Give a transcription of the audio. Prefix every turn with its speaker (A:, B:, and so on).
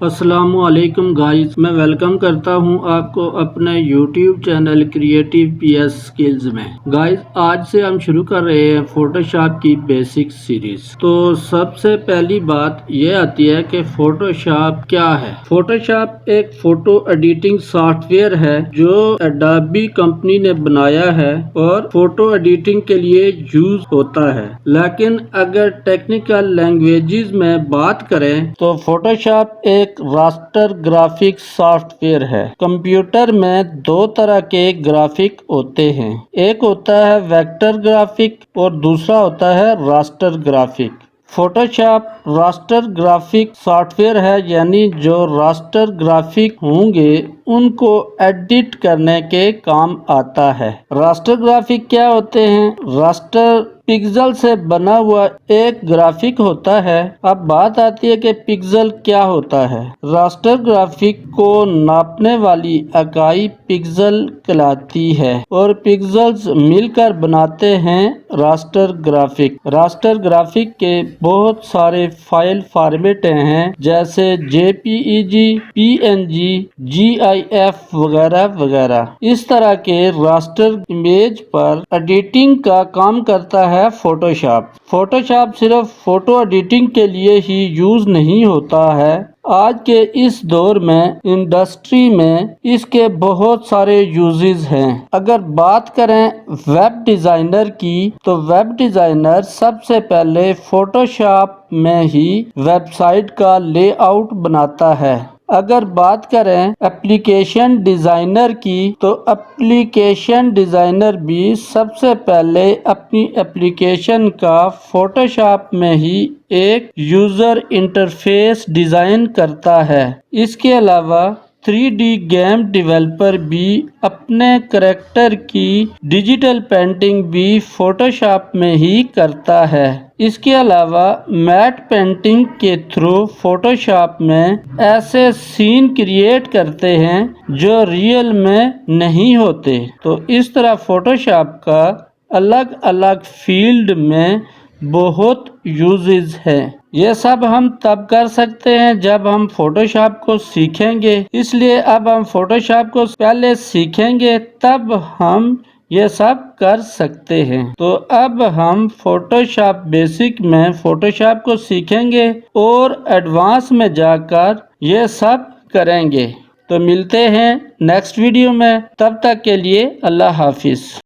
A: السلام علیکم گائز، میں ویلکم کرتا ہوں آپ کو اپنے YouTube channel creative P S skills میں۔ گائز آج سے ہم شروع کر رہے ہیں فوٹو شاپ کی بیسک سیریز۔ تو سب سے پہلی بات یہ آتی ہے کہ فوٹو شاپ کیا ہے۔ فوٹو شاپ ایک فوٹو ایڈیٹنگ سافٹ ویئر ہے جو ایڈوبی کمپنی نے بنایا ہے اور فوٹو ایڈیٹنگ کے لیے یوز ہوتا ہے، لیکن اگر ٹیکنیکل لینگویجز میں بات کریں تو فوٹو شاپ ایک راسٹر گرافک سافٹ ویئر ہے۔ کمپیوٹر میں دو طرح کے گرافک ہوتے ہیں، ایک ہوتا ہے ویکٹر گرافک اور دوسرا ہوتا ہے raster graphic. Photo shop raster graphic soft where ہے، یعنی جو راسٹر گرافک ہوں گے ان کو ایڈٹ کرنے کے کام آتا ہے۔ راسٹر گرافک کیا ہوتے ہیں؟ راسٹر پکسل سے بنا ہوا ایک گرافک ہوتا ہے۔ اب بات آتی ہے کہ پکسل کیا ہوتا ہے۔ راسٹر گرافک کو ناپنے والی اکائی پکسل کہلاتی ہے اور پکسلز مل کر بناتے ہیں راسٹر گرافک۔ راسٹر گرافک کے بہت سارے فائل فارمیٹ ہیں، جیسے جے پی ای جی، پی N G, G I F وغیرہ وغیرہ۔ اس طرح کے راسٹر امیج پر ایڈیٹنگ کا کام کرتا ہے فوٹو شاپ۔ فوٹو شاپ صرف فوٹو ایڈیٹنگ کے لیے ہی یوز نہیں ہوتا ہے۔ آج کے اس دور میں انڈسٹری میں اس کے بہت سارے یوزز ہیں۔ اگر بات کریں ویب ڈیزائنر کی تو ویب ڈیزائنر سب سے پہلے فوٹو شاپ میں ہی ویب سائٹ کا لے آؤٹ بناتا ہے۔ اگر بات کریں اپلیکیشن ڈیزائنر کی تو اپلیکیشن ڈیزائنر بھی سب سے پہلے اپنی اپلیکیشن کا فوٹو شاپ میں ہی ایک یوزر انٹرفیس ڈیزائن کرتا ہے۔ اس کے علاوہ 3D گیم ڈیولپر بھی اپنے کریکٹر کی ڈیجیٹل پینٹنگ بھی فوٹو شاپ میں ہی کرتا ہے۔ اس کے علاوہ میٹ پینٹنگ کے تھرو فوٹو شاپ میں ایسے سین کریٹ کرتے ہیں جو ریئل میں نہیں ہوتے۔ تو اس طرح فوٹو شاپ کا الگ الگ فیلڈ میں بہت یوزز ہیں۔ یہ سب ہم تب کر سکتے ہیں جب ہم فوٹو شاپ کو سیکھیں گے، اس لیے اب ہم فوٹو شاپ کو پہلے سیکھیں گے تب ہم یہ سب کر سکتے ہیں۔ تو اب ہم فوٹو شاپ بیسک میں فوٹو شاپ کو سیکھیں گے اور ایڈوانس میں جا کر یہ سب کریں گے۔ تو ملتے ہیں نیکسٹ ویڈیو میں، تب تک کے لیے اللہ حافظ۔